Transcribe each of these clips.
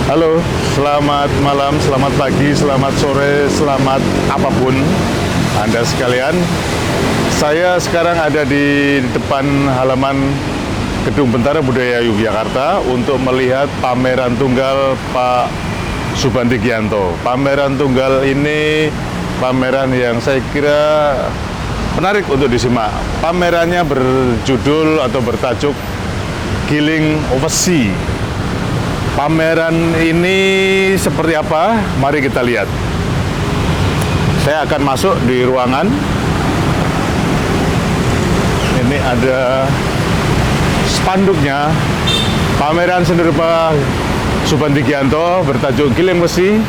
Halo, selamat malam, selamat pagi, selamat sore, selamat apapun Anda sekalian. Saya sekarang ada di depan halaman Gedung Bentara Budaya Yogyakarta untuk melihat pameran tunggal Pak Subantigianto. Pameran tunggal ini pameran yang saya kira menarik untuk disimak. Pamerannya berjudul atau bertajuk Killing of a Sea. Pameran ini seperti apa? Mari kita lihat. Saya akan masuk di ruangan. Ini ada spanduknya. Pameran seni rupa Subantigianto bertajuk Killing of a Sea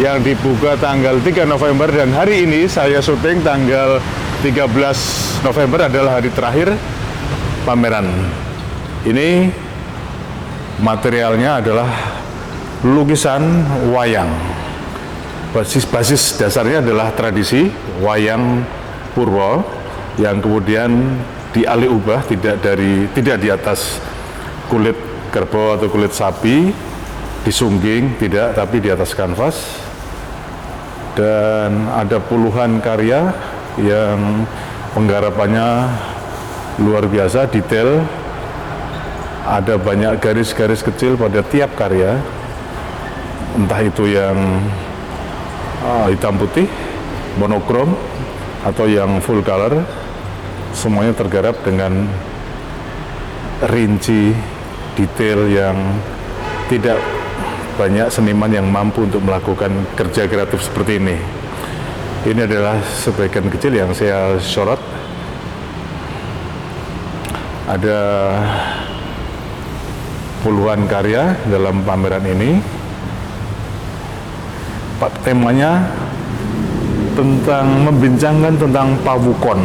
yang dibuka tanggal 3 November dan hari ini saya syuting tanggal 13 November adalah hari terakhir pameran. Ini materialnya adalah lukisan wayang. Basis dasarnya adalah tradisi wayang purwa yang kemudian dialih ubah tidak di atas kulit kerbau atau kulit sapi disungging, tidak, tapi di atas kanvas. Dan ada puluhan karya yang penggarapannya luar biasa, detail. Ada banyak garis-garis kecil pada tiap karya, entah itu yang hitam putih, monokrom, atau yang full color. Semuanya tergarap dengan rinci detail yang tidak banyak seniman yang mampu untuk melakukan kerja kreatif seperti ini. Ini adalah sebagian kecil yang saya sorot. Ada puluhan karya dalam pameran ini. Temanya membincangkan tentang pawukon.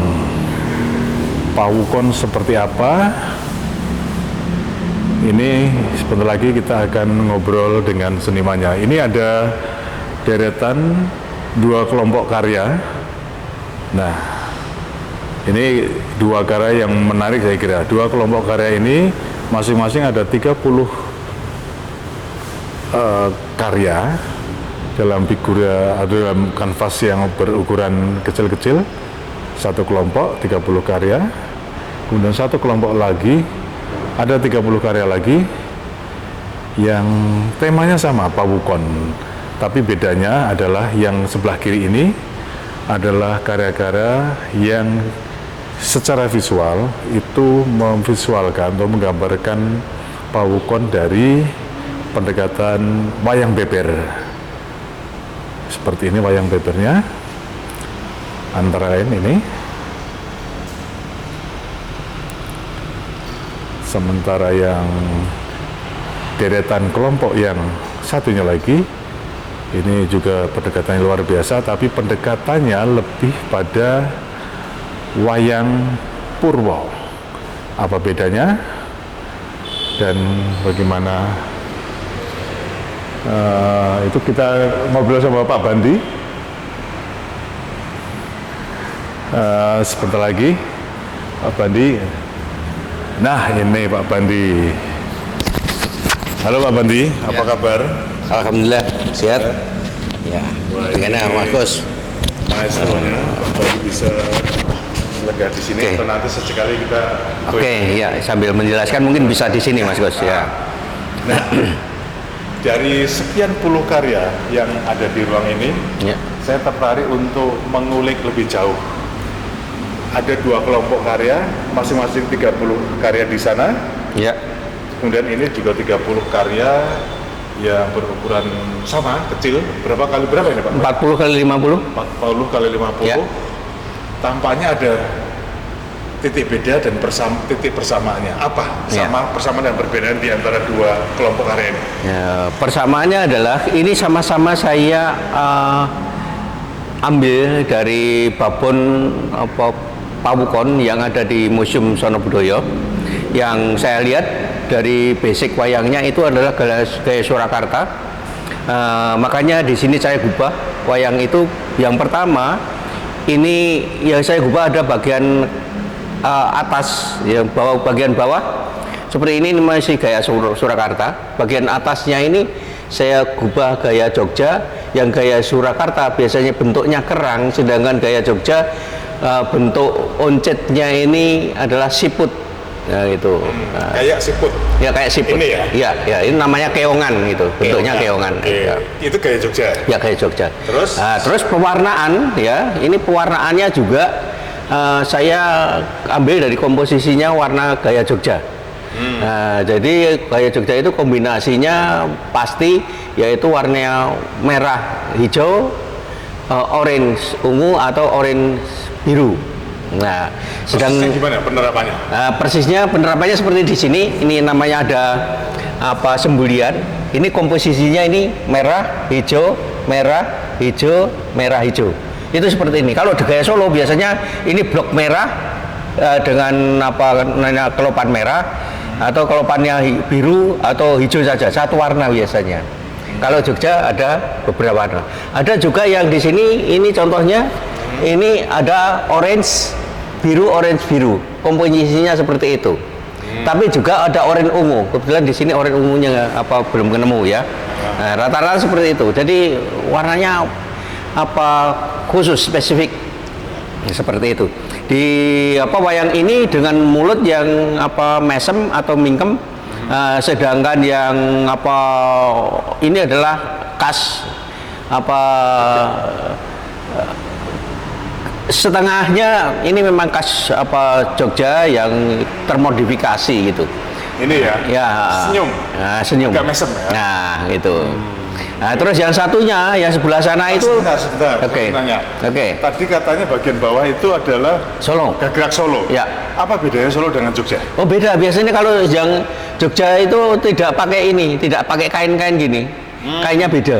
Pawukon seperti apa? Ini sebentar lagi kita akan ngobrol dengan senimannya. Ini ada deretan dua kelompok karya. Nah, ini dua karya yang menarik saya kira. Dua kelompok karya ini masing-masing ada 30 karya dalam figura atau dalam kanvas yang berukuran kecil-kecil. Satu kelompok 30 karya, kemudian satu kelompok lagi ada 30 karya lagi yang temanya sama, pawukon. Tapi bedanya adalah yang sebelah kiri ini adalah karya-karya yang secara visual itu memvisualkan atau menggambarkan pawukon dari pendekatan wayang beber. Seperti ini wayang bebernya, antara lain ini. Sementara yang deretan kelompok yang satunya lagi, ini juga pendekatannya luar biasa, tapi pendekatannya lebih pada wayang purwa. Apa bedanya dan bagaimana itu kita ngobrol sama Pak Bandi sebentar lagi. Pak Bandi, nah ini Pak Bandi. Halo Pak Bandi, apa kabar? Alhamdulillah sehat. Ya, bagaimana Mas Gus? Maestranya, Pak Bandi bisa lega di sini atau nanti sesekali kita ya, sambil menjelaskan mungkin bisa di sini Mas Gus ya. Nah, dari sekian puluh karya yang ada di ruang ini, saya tertarik untuk mengulik lebih jauh. Ada dua kelompok karya, masing-masing 30 karya di sana. Kemudian ini juga 30 karya yang berukuran sama, kecil. Berapa ini Pak? 40 kali 50. 40 kali 50. Tampaknya ada titik beda dan titik persamaannya. Apa persamaan dan perbedaan di antara dua kelompok karya ini? Ya, persamaannya adalah ini sama-sama saya ambil dari babon pawukon yang ada di Museum Sono Budoyo. Yang saya lihat dari basic wayangnya itu adalah gaya Surakarta. Makanya di sini saya gubah wayang itu. Yang pertama ini yang saya gubah ada bagian atas, yang bagian bawah seperti ini masih gaya Surakarta. Bagian atasnya ini saya gubah gaya Jogja, yang gaya Surakarta biasanya bentuknya kerang, sedangkan gaya Jogja bentuk oncetnya ini adalah siput. Nah, itu. Kayak siput. Ya kayak siput. Ini ya? Iya, ya, ini namanya keongan gitu. Bentuknya keongan. Oke. Ya. Itu gaya Jogja. Ya kayak Jogja. Terus? Nah, terus pewarnaan ya, ini pewarnaannya juga saya ambil dari komposisinya warna gaya Jogja. Nah, jadi gaya Jogja itu kombinasinya pasti yaitu warna merah, hijau, orange ungu atau orange biru. Nah, Persisnya gimana penerapannya? Persisnya penerapannya seperti di sini. Ini namanya ada sembulian. Ini komposisinya ini merah, hijau, merah, hijau, merah, hijau. Itu seperti ini. Kalau di gaya Solo biasanya ini blok merah dengan kelopan merah atau kelopannya biru atau hijau saja, satu warna biasanya. Kalau Jogja ada beberapa warna. Ada juga yang di sini ini contohnya ini ada orange biru, komposisinya seperti itu. Tapi juga ada orange ungu. Kebetulan di sini orange ungunya belum ketemu ya. Nah, rata-rata seperti itu. Jadi warnanya khusus spesifik seperti itu. Di wayang ini dengan mulut yang mesem atau mingkem, sedangkan yang ini adalah khas setengahnya ini memang khas Jogja yang termodifikasi gitu. Ini ya? Ya. Senyum. Nah, senyum. Agak mesem ya? Nah, itu. Nah, terus yang satunya, yang sebelah sana itu. Sebentar. Oke. Oke. Tadi katanya bagian bawah itu adalah Solo. Gagrak Solo. Ya. Apa bedanya Solo dengan Jogja? Oh beda. Biasanya kalau yang Jogja itu tidak pakai ini, tidak pakai kain-kain gini. Kainnya beda.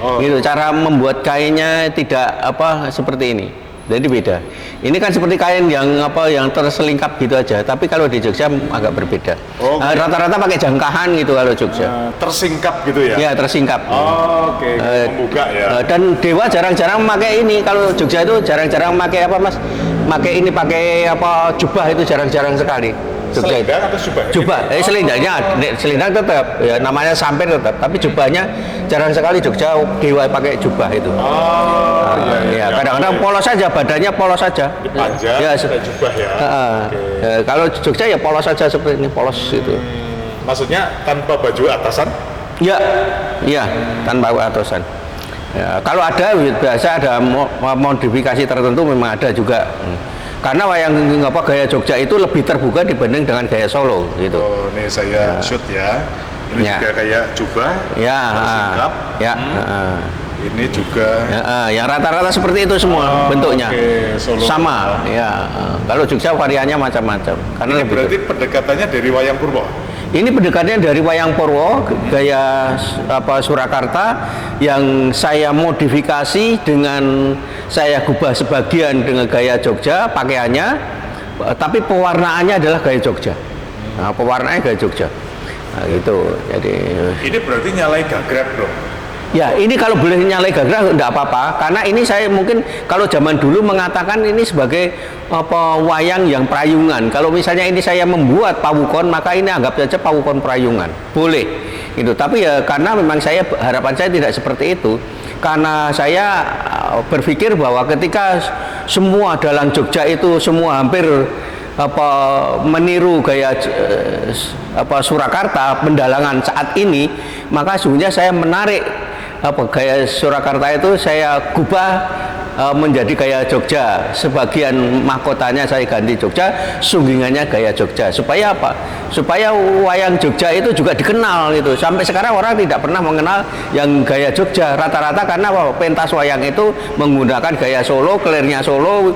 Oh. Gitu. Cara membuat kainnya tidak seperti ini. Jadi beda. Ini kan seperti kain yang yang terselingkap gitu aja. Tapi kalau di Jogja agak berbeda. Oh, okay. Rata-rata pakai jangkahan gitu kalau Jogja. Tersingkap gitu ya? Ya tersingkap. Oh, oke. Membuka ya. Dan Dewa jarang-jarang memakai ini. Kalau Jogja itu jarang-jarang memakai Mas? Pakai jubah itu jarang-jarang sekali. Jogja Selendang atau jubah? Jubah, selendang tetap, ya namanya sampir tetap, tapi jubahnya jarang sekali Jogja Dewa pakai jubah itu. Oh, iya. Kadang-kadang polos saja, badannya polos saja. Dipanjang, ya, pakai jubah ya. Okay. Kalau Jogja ya polos saja seperti ini, polos itu. Maksudnya tanpa baju atasan? Iya, tanpa baju atasan. Ya, kalau ada biasa ada modifikasi tertentu memang ada juga. Karena wayang gaya Jogja itu lebih terbuka dibanding dengan gaya Solo gitu. Oh, ini saya shoot ya. Ini juga kayak jubah. Ya. Tersingkap. Ya. Ini juga. Yang rata-rata seperti itu semua bentuknya. Solo. Sama. Ya. Kalau Jogja variannya macam-macam. Karena Ini berarti pendekatannya dari wayang Purwo. Ini pendekatannya dari wayang Purwo gaya Surakarta yang saya modifikasi dengan saya gubah sebagian dengan gaya Jogja pakaiannya, tapi pewarnaannya adalah gaya Jogja. Nah, pewarnaannya gaya Jogja. Nah, gitu. Jadi ini berarti nyalai gagrak, Bro. Ya, ini kalau boleh nyalai gagrak enggak apa-apa, karena ini saya mungkin kalau zaman dulu mengatakan ini sebagai wayang yang prayungan. Kalau misalnya ini saya membuat pawukon, maka ini anggap saja pawukon prayungan. Boleh. Gitu. Tapi ya karena memang harapan saya tidak seperti itu. Karena saya berpikir bahwa ketika semua dalang Jogja itu semua hampir meniru gaya Surakarta pendalangan saat ini, maka sesungguhnya saya menarik gaya Surakarta itu saya gubah menjadi gaya Jogja. Sebagian mahkotanya saya ganti Jogja, sunggingannya gaya Jogja. Supaya apa? Supaya wayang Jogja itu juga dikenal gitu. Sampai sekarang orang tidak pernah mengenal yang gaya Jogja. Rata-rata karena pentas wayang itu menggunakan gaya Solo, kelirnya Solo,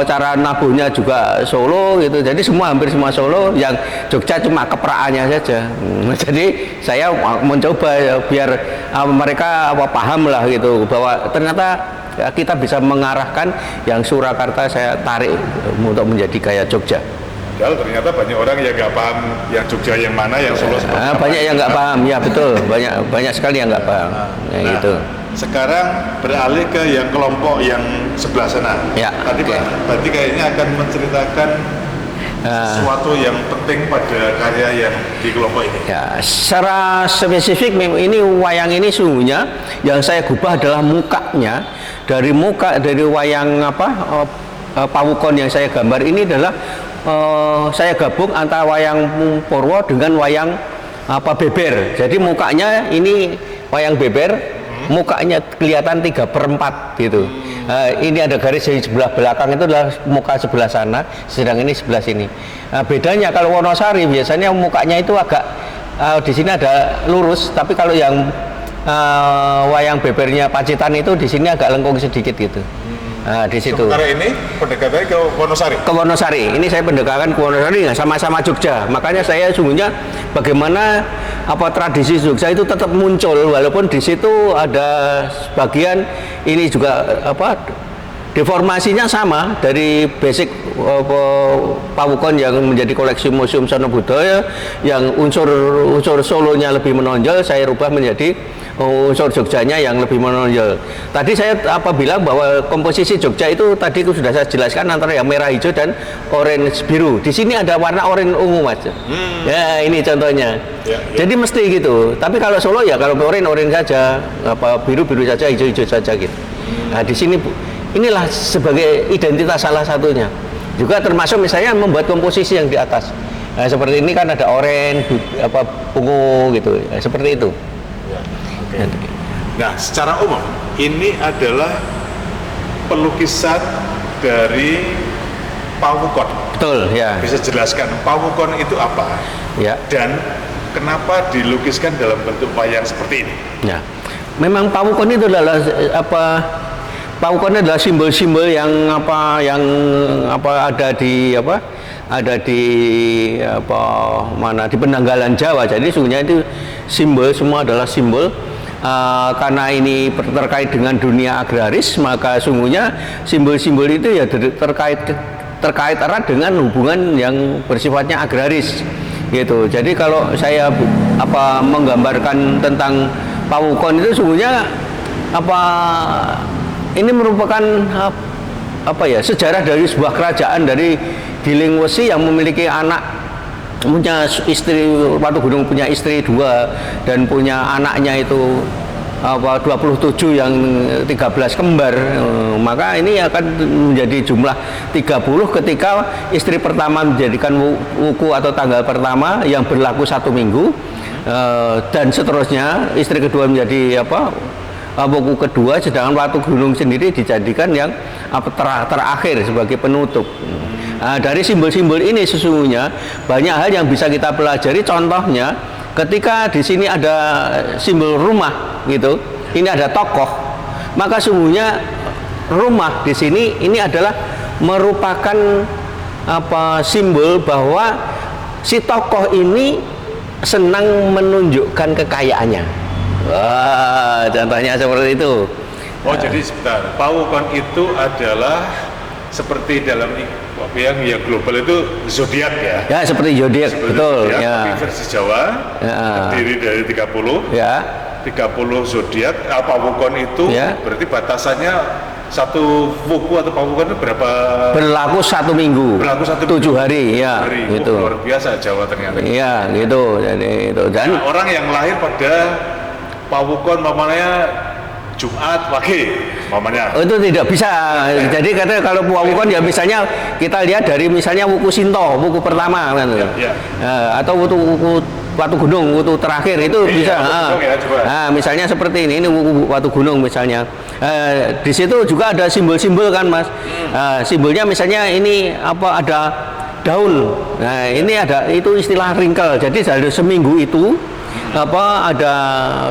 cara nabuhnya juga Solo gitu. Jadi hampir semua Solo, yang Jogja cuma kepraannya saja. Jadi saya mencoba biar mereka paham lah gitu bahwa ternyata kita bisa mengarahkan yang Surakarta saya tarik untuk menjadi gaya Jogja. Padahal ternyata banyak orang yang nggak paham yang Jogja yang mana, yang Solo seperti apa. Banyak yang nggak paham, ya betul. Banyak sekali yang nggak paham. Gitu. Sekarang beralih ke yang kelompok yang sebelah sana. Ya, Tadi berarti kayaknya akan menceritakan sesuatu yang penting pada karya yang di kelompok ini? Ya, secara spesifik ini wayang ini sungguhnya yang saya gubah adalah mukanya. Dari wayang Pawukon yang saya gambar ini adalah saya gabung antara wayang Purwo dengan wayang beber. Jadi mukanya ini wayang beber, mukanya kelihatan 3/4 gitu. Ini ada garis di sebelah belakang itu adalah muka sebelah sana, sedang ini sebelah sini. Bedanya kalau Wonosari biasanya mukanya itu agak di sini ada lurus, tapi kalau yang wayang bebernya Pacitan itu di sini agak lengkung sedikit gitu. Di situ. Sementara ini pendekatannya ke Wonosari. Ke Wonosari. Ini saya pendekatan ke Wonosari, sama-sama Jogja. Makanya saya sungguhnya bagaimana tradisi Jogja itu tetap muncul walaupun di situ ada sebagian ini juga deformasinya sama dari basic Pawukon yang menjadi koleksi Museum Sono Budaya, yang unsur Solonya lebih menonjol, saya rubah menjadi unsur Jogjanya yang lebih menonjol. Tadi saya bilang bahwa komposisi Jogja itu tadi sudah saya jelaskan antara yang merah hijau dan orange biru. Di sini ada warna orange ungu, Mas. Ya, ini contohnya. Ya. Jadi mesti gitu. Tapi kalau Solo ya kalau orange saja, biru saja, hijau saja gitu. Nah, di sini inilah sebagai identitas salah satunya. Juga termasuk misalnya membuat komposisi yang di atas. Nah, seperti ini kan ada orange, ungu gitu. Seperti itu. Okay. Nah, secara umum ini adalah pelukisan dari Pawukon. Betul, ya. Bisa jelaskan Pawukon itu apa? Ya. Dan kenapa dilukiskan dalam bentuk wayang seperti ini? Ya. Memang Pawukon itu adalah Pawukon adalah simbol-simbol yang ada di di penanggalan Jawa. Jadi sungguhnya itu simbol, semua adalah simbol. Karena ini terkait dengan dunia agraris, maka sungguhnya simbol-simbol itu ya terkait erat dengan hubungan yang bersifatnya agraris gitu. Jadi kalau saya menggambarkan tentang Pawukon itu sungguhnya ini merupakan sejarah dari sebuah kerajaan dari Giling Wesi yang memiliki anak, punya istri, Watu Gunung punya istri 2 dan punya anaknya itu 27 yang 13 kembar. Maka ini akan menjadi jumlah 30 ketika istri pertama menjadikan wuku atau tanggal pertama yang berlaku 1 minggu, dan seterusnya istri kedua menjadi wuku kedua, sedangkan Watu Gunung sendiri dijadikan yang terakhir sebagai penutup. Dari simbol-simbol ini sesungguhnya banyak hal yang bisa kita pelajari. Contohnya, ketika di sini ada simbol rumah gitu, ini ada tokoh, maka sesungguhnya rumah di sini ini adalah merupakan simbol bahwa si tokoh ini senang menunjukkan kekayaannya. Wah, contohnya seperti itu. Oh, jadi sebentar, Pawukon itu adalah seperti dalam yang global itu zodiak ya? Ya, seperti zodiak, betul. Zodiak, ya. Tapi versi Jawa terdiri dari 30. Ya. 30 zodiak. Pawukon itu berarti batasannya satu wuku atau Pawukon itu berapa? Berlaku 1 minggu. Berlaku 7 hari, ya. Gitu. Luar biasa Jawa ternyata. Iya, gitu. Jadi itu. Dan orang yang lahir pada Pawukon mamanya Jumat Wage, mamanya. Itu tidak bisa. Jadi katanya kalau Pawukon ya misalnya kita lihat dari misalnya wuku Sinto, wuku pertama kan. Atau wuku Watu Gunung, wuku terakhir itu bisa. Misalnya seperti ini wuku Watu Gunung misalnya. Di situ juga ada simbol-simbol kan, Mas. Simbolnya misalnya ini ada daun. Nah, ini ada itu istilah ringkel. Jadi dari seminggu itu ada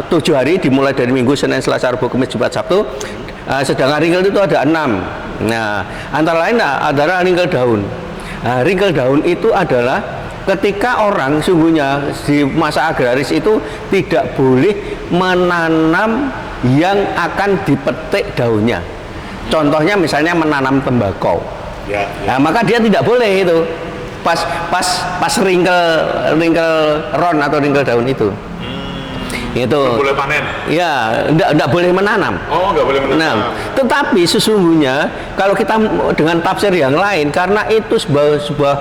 7 hari dimulai dari Minggu, Senin, Selasa, Rabu, Kamis, Jumat, Sabtu. Sedangkan ringkel itu ada 6. Nah, antara lain adalah ringkel daun. Ringkel daun itu adalah ketika orang sungguhnya di masa agraris itu tidak boleh menanam yang akan dipetik daunnya. Contohnya misalnya menanam tembakau. Nah, maka dia tidak boleh itu. Pas ringkel ron atau ringkel daun itu. Itu boleh panen. Ya, enggak boleh menanam. Oh, enggak boleh menanam. Tetapi sesungguhnya kalau kita dengan tafsir yang lain, karena itu sebuah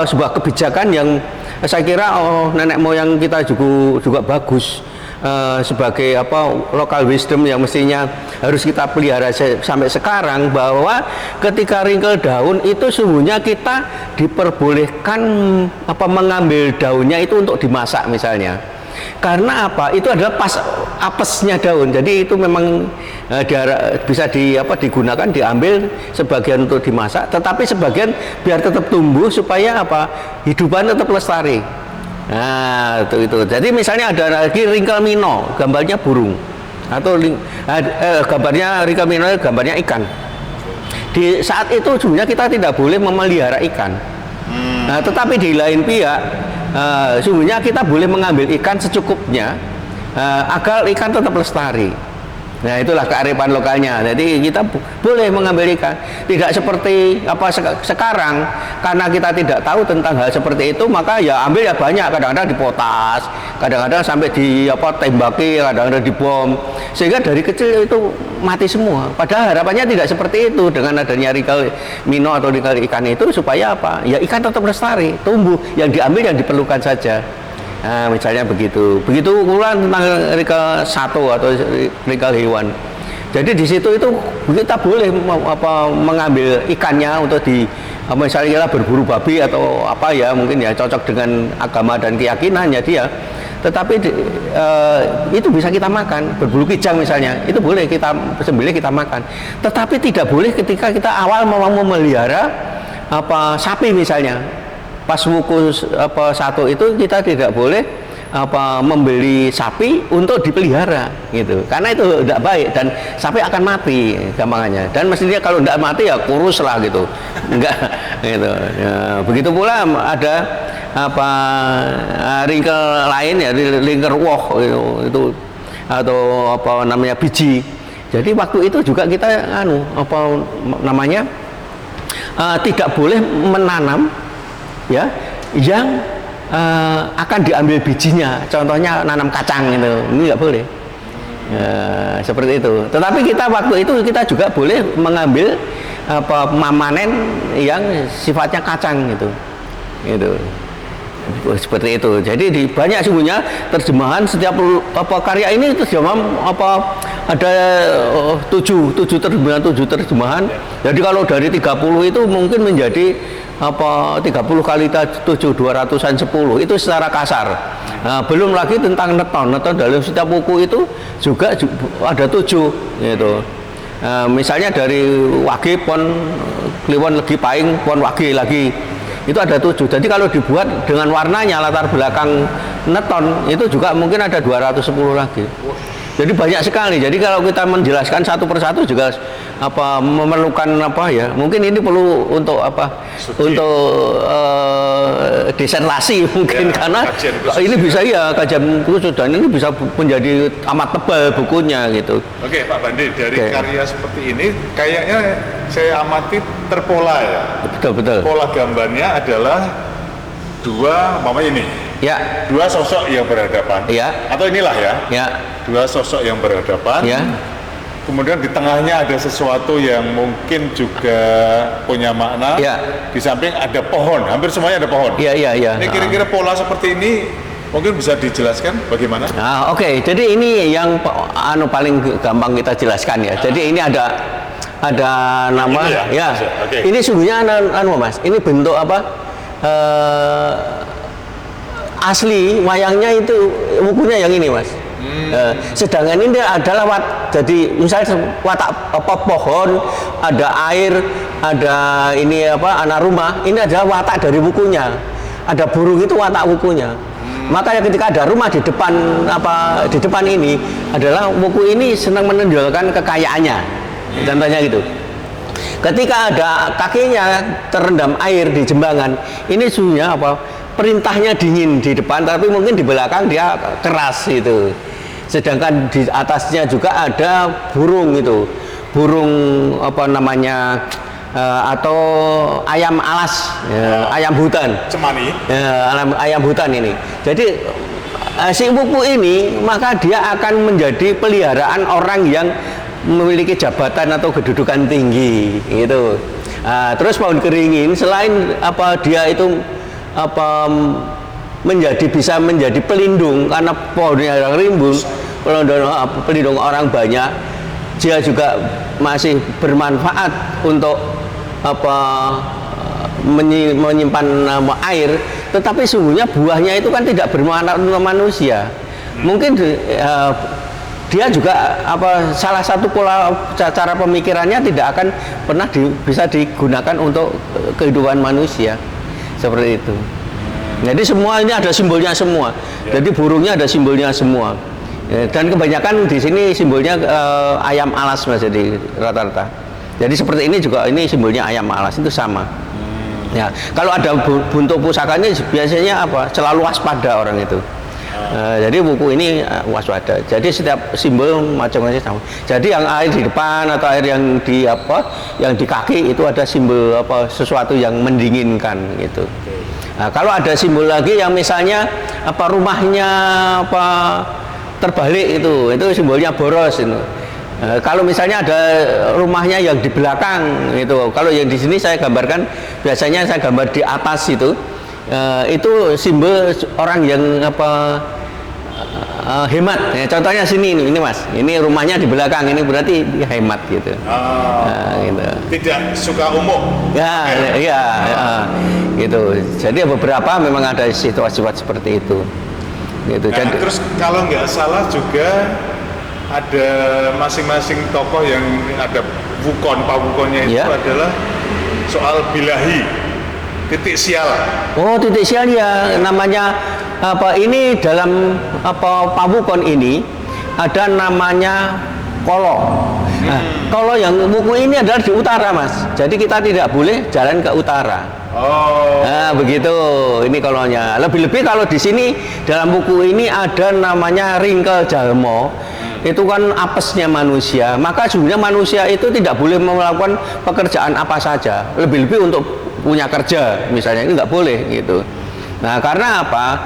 sebuah kebijakan yang saya kira nenek moyang kita juga bagus. Sebagai local wisdom yang mestinya harus kita pelihara sampai sekarang, bahwa ketika wrinkle daun itu sungguhnya kita diperbolehkan mengambil daunnya itu untuk dimasak misalnya. Karena itu adalah pas apesnya daun, jadi itu memang bisa digunakan, diambil sebagian untuk dimasak, tetapi sebagian biar tetap tumbuh supaya hidupan tetap lestari. Nah itu. Jadi misalnya ada lagi wrinkle minnow, gambarnya burung, atau gambarnya wrinkle minnow, gambarnya ikan. Di saat itu sebenarnya kita tidak boleh memelihara ikan. Nah, tetapi di lain pihak sungguhnya kita boleh mengambil ikan secukupnya agar ikan tetap lestari. Nah, itulah kearifan lokalnya. Jadi kita boleh mengambil ikan. Tidak seperti sekarang, karena kita tidak tahu tentang hal seperti itu, maka ya ambil ya banyak, kadang-kadang dipotas, kadang-kadang sampai tembaki, kadang-kadang dibom, sehingga dari kecil itu mati semua. Padahal harapannya tidak seperti itu dengan adanya wrinkle minnow atau wrinkle ikan itu, supaya ya ikan tetap lestari, tumbuh, yang diambil yang diperlukan saja. Nah, misalnya begitu pula tentang wrinkle satu atau wrinkle hewan. Jadi di situ itu kita boleh mengambil ikannya untuk misalnya berburu babi atau mungkin ya cocok dengan agama dan keyakinannya dia. Tetapi itu bisa kita makan, berburu kijang misalnya, itu boleh kita sembelih, kita makan. Tetapi tidak boleh ketika kita awal mau memelihara sapi misalnya. Pas wuku satu itu kita tidak boleh membeli sapi untuk dipelihara gitu, karena itu tidak baik dan sapi akan mati gampangannya, dan mestinya kalau tidak mati ya kurus lah gitu, enggak gitu ya. Begitu pula ada wrinkle lain ya, wrinkle woh itu atau biji. Jadi waktu itu juga kita tidak boleh menanam ya yang akan diambil bijinya, contohnya nanam kacang itu, ini nggak boleh seperti itu. Tetapi kita waktu itu kita juga boleh mengambil memanen yang sifatnya kacang gitu seperti itu. Jadi di banyak sungguhnya terjemahan, setiap karya ini terjemahan ada 7 terjemahan. Jadi kalau dari 30 itu mungkin menjadi 30 kali 7 200-an 10 itu secara kasar. Nah, belum lagi tentang neton dalam setiap buku itu juga ada 7 gitu. Misalnya dari wage pon kliwon legi paing pon wage lagi itu ada 7. Jadi kalau dibuat dengan warnanya latar belakang neton itu juga mungkin ada 210 lagi. Jadi banyak sekali. Jadi kalau kita menjelaskan satu persatu juga memerlukan mungkin ini perlu untuk untuk disertasi mungkin ya, karena ini bisa kajian khusus, dan ini bisa menjadi amat tebal bukunya gitu. Oke Pak Bandi, dari karya seperti ini kayaknya saya amati terpola ya. Betul. Pola gambarnya adalah dua sosok yang berhadapan. Ya. Atau inilah ya. Ya. Dua sosok yang berhadapan. Ya. Kemudian di tengahnya ada sesuatu yang mungkin juga punya makna. Ya. Di samping ada pohon, hampir semuanya ada pohon. Iya. Ini kira-kira pola seperti ini mungkin bisa dijelaskan bagaimana? Oke. Jadi ini yang paling gampang kita jelaskan ya. Jadi ini ada nama ya. Okay. Ini sungguhnya Mas. Ini bentuk asli wayangnya itu bukunya yang ini Mas. Sedangkan ini adalah jadi misalnya watak pohon, ada air, ada ini anak rumah, ini adalah watak dari bukunya. Ada burung itu watak bukunya. Makanya ketika ada rumah di depan ini adalah buku ini senang menonjolkan kekayaannya. Contohnya gitu. Ketika ada kakinya terendam air di jembangan, ini sebenarnya perintahnya dingin di depan, tapi mungkin di belakang dia keras itu. Sedangkan di atasnya juga ada burung itu, atau ayam alas, ayam hutan. Cemani. Ayam hutan ini. Jadi si buku ini maka dia akan menjadi peliharaan orang yang memiliki jabatan atau kedudukan tinggi gitu. Terus pohon keringin selain apa dia itu apa bisa menjadi pelindung karena pohonnya yang rimbun, pelindung orang banyak. Dia juga masih bermanfaat untuk apa menyimpan air, tetapi sungguhnya buahnya itu kan tidak bermanfaat untuk manusia. Mungkin dia juga apa salah satu pola cara pemikirannya tidak akan pernah bisa digunakan untuk kehidupan manusia seperti itu. Jadi semua ini ada simbolnya semua. Jadi burungnya ada simbolnya semua. Dan kebanyakan di sini simbolnya ayam alas Mas, jadi rata-rata. Jadi seperti ini juga ini simbolnya ayam alas itu sama. Ya, kalau ada bentuk pusakanya biasanya apa? Selalu waspada orang itu. Jadi buku ini waspada. Jadi setiap simbol macam-macam sama. Jadi yang air di depan atau air yang di apa, yang di kaki itu ada simbol apa sesuatu yang mendinginkan gitu. Nah, kalau ada simbol lagi yang misalnya apa rumahnya apa terbalik itu simbolnya boros itu. Kalau misalnya ada rumahnya yang di belakang itu, kalau yang di sini saya gambarkan biasanya saya gambar di atas itu simbol orang yang apa hemat. Ya, contohnya sini ini Mas, ini rumahnya di belakang ini berarti hemat gitu. Gitu. Tidak suka umum. Ya, iya, gitu. Jadi beberapa memang ada situasi seperti itu. Gitu. Nah, terus kalau nggak salah juga ada masing-masing tokoh yang ada pawukonnya itu adalah soal bilahi, titik sial. Oh, titik sial ya, namanya apa ini dalam apa pawukon ini ada namanya kolo. Nah, kolo yang buku ini adalah di utara Mas. Jadi kita tidak boleh jalan ke utara. Nah begitu, ini kolonya. Lebih-lebih kalau di sini dalam buku ini ada namanya ringkel jalmo. Itu kan apesnya manusia. Maka sebenarnya manusia itu tidak boleh melakukan pekerjaan apa saja. Lebih-lebih untuk punya kerja, misalnya ini nggak boleh gitu. Nah karena apa?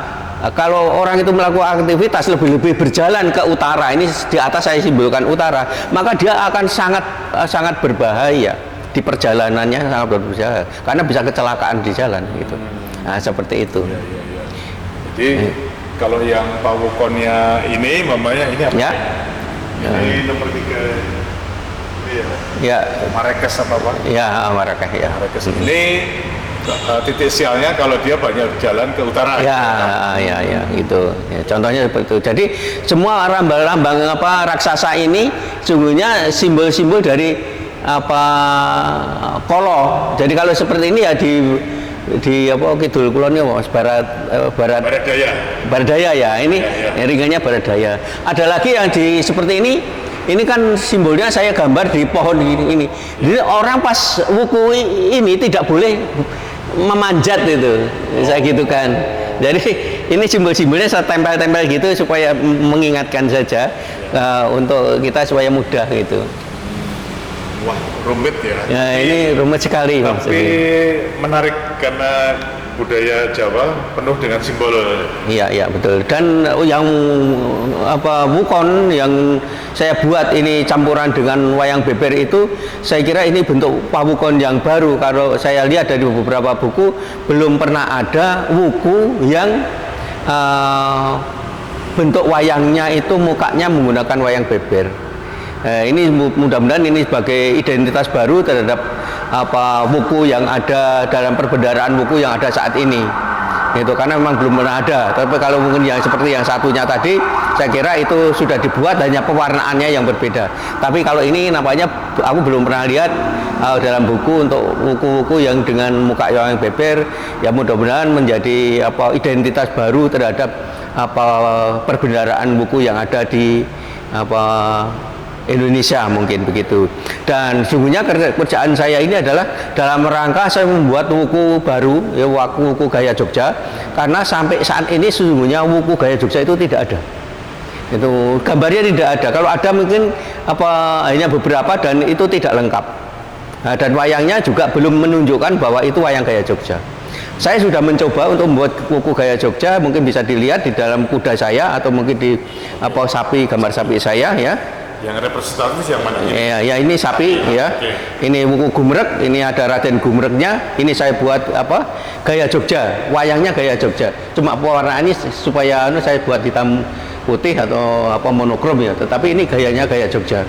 Kalau orang itu melakukan aktivitas lebih-lebih berjalan ke utara, ini di atas saya simbolkan utara, maka dia akan sangat berbahaya. Di perjalanannya sangat berbahaya karena bisa kecelakaan di jalan gitu. Nah seperti itu. Jadi kalau yang pawukonnya ini mamanya ini apa? Ya. Ini nomor 3. Ya. Marekes apa Pak? Ya, Marekes ya. Marekes. Ini titik sialnya kalau dia banyak jalan ke utara. Ya, gitu. Ya, contohnya seperti itu. Jadi semua lambang apa raksasa ini sungguhnya simbol-simbol dari apa kolo. Jadi kalau seperti ini ya di apa kidul kulon ya Mas, barat daya ya. Ini ringannya barat daya. Ada lagi yang di seperti ini kan simbolnya saya gambar di pohon ini. Jadi orang pas wuku ini tidak boleh memanjat itu. Saya gitu kan. Jadi ini simbol-simbolnya saya tempel-tempel gitu supaya mengingatkan saja untuk kita supaya mudah gitu. Wah, rumit ya. Ya, ini rumit sekali. Tapi menarik karena budaya Jawa penuh dengan simbol. Iya, betul. Dan yang apa wukon yang saya buat ini campuran dengan wayang beber itu, saya kira ini bentuk pawukon yang baru. Kalau saya lihat dari beberapa buku belum pernah ada wuku yang bentuk wayangnya itu mukanya menggunakan wayang beber. Ini mudah-mudahan ini sebagai identitas baru terhadap apa wuku yang ada dalam perbendaharaan wuku yang ada saat ini. Itu karena memang belum pernah ada. Tapi kalau mungkin yang seperti yang satunya tadi, saya kira itu sudah dibuat hanya pewarnaannya yang berbeda. Tapi kalau ini nampaknya aku belum pernah lihat dalam buku untuk wuku-wuku yang dengan muka yang beber. Ya mudah-mudahan menjadi apa identitas baru terhadap apa perbendaharaan wuku yang ada di apa Indonesia mungkin begitu. Dan sungguhnya kerjaan saya ini adalah dalam rangka saya membuat wuku baru ya wuku gaya Jogja, karena sampai saat ini sesungguhnya wuku gaya Jogja itu tidak ada. Itu gambarnya tidak ada. Kalau ada mungkin apa hanya beberapa dan itu tidak lengkap. Nah, dan wayangnya juga belum menunjukkan bahwa itu wayang gaya Jogja. Saya sudah mencoba untuk membuat wuku gaya Jogja, mungkin bisa dilihat di dalam kuda saya atau mungkin di apa gambar sapi saya ya. Yang representatif yang mana? Ya ini sapi ya. Oke. Ini wuku gumrek, ini ada Raden Gumreknya. Ini saya buat apa? Gaya Jogja. Wayangnya gaya Jogja. Cuma pewarnaan ini supaya saya buat hitam putih atau apa monokrom ya. Tetapi ini gayanya gaya Jogja.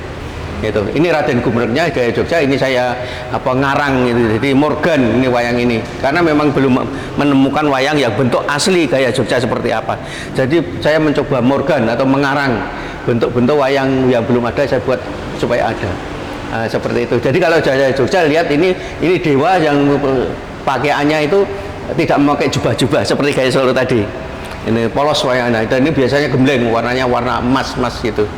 Gitu. Ini Raden Gumreknya gaya Jogja. Ini saya apa ngarang gitu. Jadi Morgan ini wayang ini. Karena memang belum menemukan wayang yang bentuk asli gaya Jogja seperti apa. Jadi saya mencoba Morgan atau mengarang bentuk-bentuk wayang yang belum ada, saya buat supaya ada. Seperti itu. Jadi kalau Gaya Jogja lihat ini dewa yang pakaiannya itu tidak memakai jubah-jubah seperti Gaya Solo tadi. Ini polos wayangnya dan ini biasanya gembleng, warnanya warna emas gitu.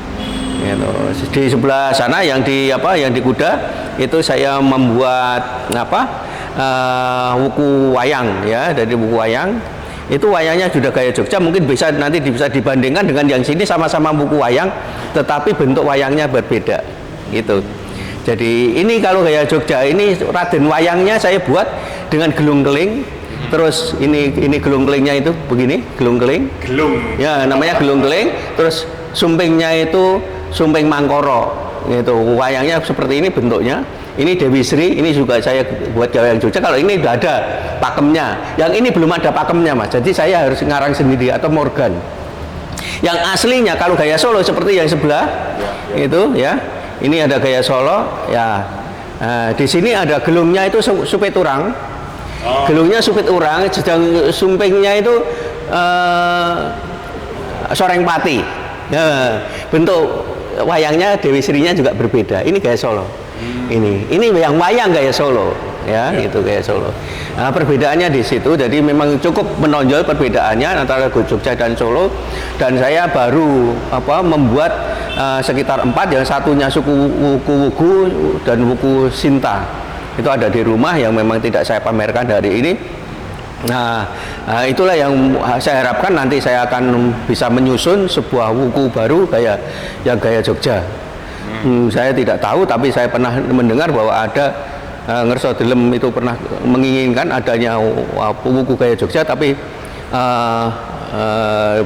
Di sebelah sana yang di kuda itu saya membuat wuku wayang ya, dari wuku wayang. Itu wayangnya sudah gaya Jogja, mungkin nanti bisa dibandingkan dengan yang sini sama-sama buku wayang, tetapi bentuk wayangnya berbeda, gitu. Jadi ini kalau gaya Jogja, ini Raden wayangnya saya buat dengan gelung keling, terus ini gelung kelingnya itu begini, gelung keling. Gelung. Ya, namanya gelung keling, terus sumpingnya itu sumping Mangkoro, gitu. Wayangnya seperti ini bentuknya. Ini Dewi Sri, ini juga saya buat gaya Jogja. Kalau ini sudah ada pakemnya, yang ini belum ada pakemnya mas. Jadi saya harus ngarang sendiri atau Morgan. Yang aslinya kalau gaya Solo seperti yang sebelah itu ya. Ini ada gaya Solo ya. Di sini ada gelungnya itu supit urang. Gelungnya supit urang, sedang sumpingnya itu soreng pati. Ya, bentuk wayangnya Dewi Srinya juga berbeda. Ini gaya Solo. Ini yang wayang gaya Solo ya, itu gaya Solo. Nah, perbedaannya di situ. Jadi memang cukup menonjol perbedaannya antara Jogja dan Solo. Dan saya baru membuat sekitar 4, yang satunya suku Wuku dan Wuku Sinta. Itu ada di rumah yang memang tidak saya pamerkan hari ini. Nah, itulah yang saya harapkan nanti saya akan bisa menyusun sebuah wuku baru gaya Jogja. Saya tidak tahu, tapi saya pernah mendengar bahwa ada Ngerso Delem itu pernah menginginkan adanya wuku gaya Jogja, tapi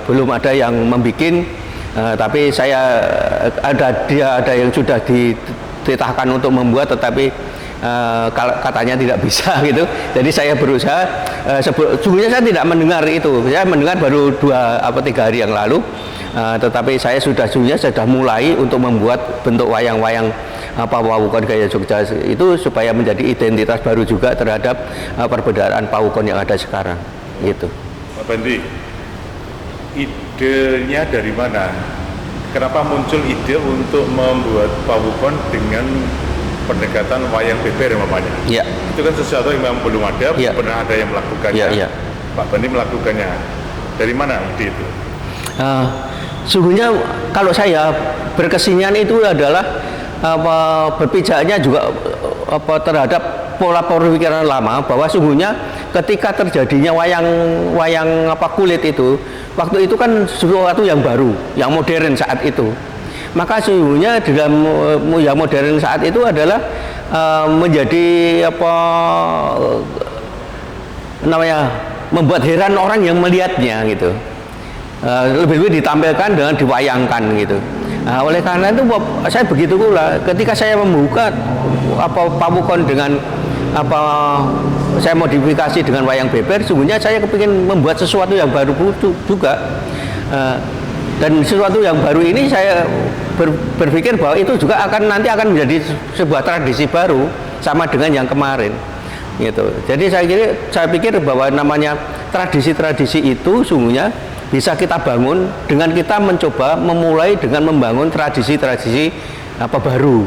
belum ada yang membuat. Tapi saya ada yang sudah dititahkan untuk membuat, tetapi katanya tidak bisa gitu. Jadi saya berusaha. Sebelumnya saya tidak mendengar itu. Saya mendengar baru 2-3 hari yang lalu. Tetapi saya sudah mulai untuk membuat bentuk wayang-wayang pawukon gaya Jogja itu supaya menjadi identitas baru juga terhadap perbedaan pawukon yang ada sekarang gitu. Pak Bandi, idenya dari mana? Kenapa muncul ide untuk membuat pawukon dengan pendekatan wayang beber namanya? Ya. Itu kan sesuatu yang memang belum ada, ya. Pernah ada yang melakukannya. Ya. Pak Bandi melakukannya. Dari mana ide itu? Sungguhnya kalau saya berkesenian itu adalah berpijaknya juga terhadap pola pemikiran lama, bahwa sungguhnya ketika terjadinya wayang kulit itu, waktu itu kan sesuatu yang baru, yang modern saat itu. Maka sungguhnya dalam yang modern saat itu adalah menjadi membuat heran orang yang melihatnya gitu. Lebih ditampilkan dengan diwayangkan gitu. Nah, oleh karena itu saya begitu pula ketika saya membuka pawukon dengan saya modifikasi dengan wayang beber, sungguhnya saya kepingin membuat sesuatu yang baru juga. Dan sesuatu yang baru ini saya berpikir bahwa itu juga nanti akan menjadi sebuah tradisi baru sama dengan yang kemarin gitu. Jadi saya pikir bahwa namanya tradisi-tradisi itu sungguhnya bisa kita bangun dengan kita mencoba memulai dengan membangun tradisi-tradisi baru.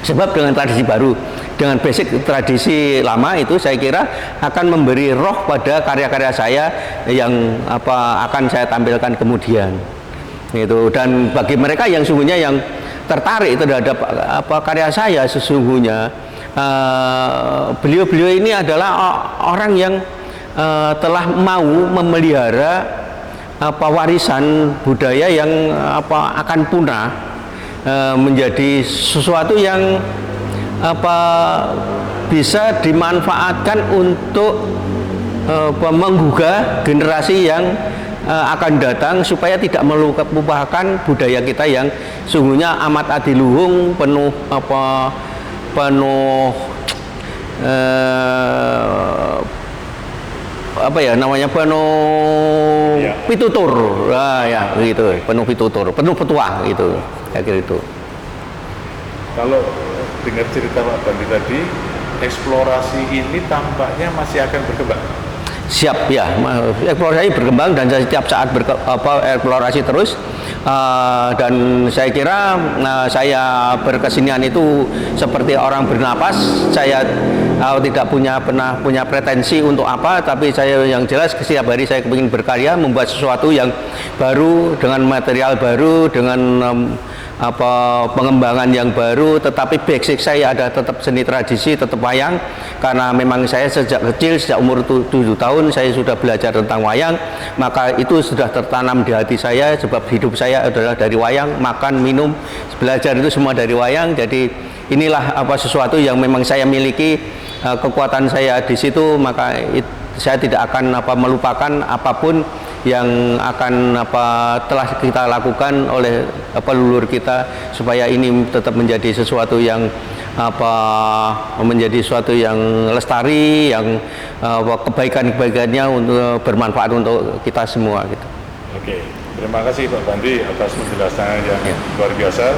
Sebab dengan tradisi baru, dengan basic tradisi lama itu saya kira akan memberi roh pada karya-karya saya yang akan saya tampilkan kemudian. Gitu. Dan bagi mereka yang sungguhnya yang tertarik terhadap karya saya, sesungguhnya beliau-beliau ini adalah orang yang telah mau memelihara warisan budaya yang akan punah menjadi sesuatu yang bisa dimanfaatkan untuk menggugah generasi yang akan datang supaya tidak melupakan budaya kita yang sungguhnya amat adiluhung, penuh penuh pitutur, ya gitu, penuh pitutur, penuh petuah gitu, kayak gitu. Kalau dengar cerita Pak Bandi tadi, eksplorasi ini tampaknya masih akan berkembang. Siap ya, eksplorasi berkembang dan setiap saat eksplorasi terus. Dan saya kira saya berkesenian itu seperti orang bernapas. Saya tidak pernah punya pretensi untuk apa, tapi saya yang jelas setiap hari saya ingin berkarya, membuat sesuatu yang baru dengan material baru, dengan pengembangan yang baru, tetapi basic saya ada tetap seni tradisi, tetap wayang, karena memang saya sejak kecil, sejak umur 7 tahun saya sudah belajar tentang wayang, maka itu sudah tertanam di hati saya, sebab hidup saya adalah dari wayang, makan, minum, belajar itu semua dari wayang. Jadi inilah sesuatu yang memang saya miliki, kekuatan saya di situ, maka saya tidak akan melupakan apapun yang akan telah kita lakukan oleh leluhur kita, supaya ini tetap menjadi sesuatu yang menjadi sesuatu yang lestari, yang kebaikannya untuk bermanfaat untuk kita semua gitu. Oke, terima kasih Pak Bandi atas penjelasannya yang luar biasa.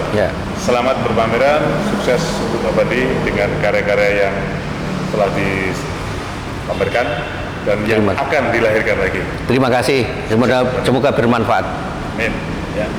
Selamat berpameran, sukses untuk Pak Bandi dengan karya-karya yang telah dipamerkan dan yang akan dilahirkan lagi. Terima kasih, semoga bermanfaat. Amin. Ya.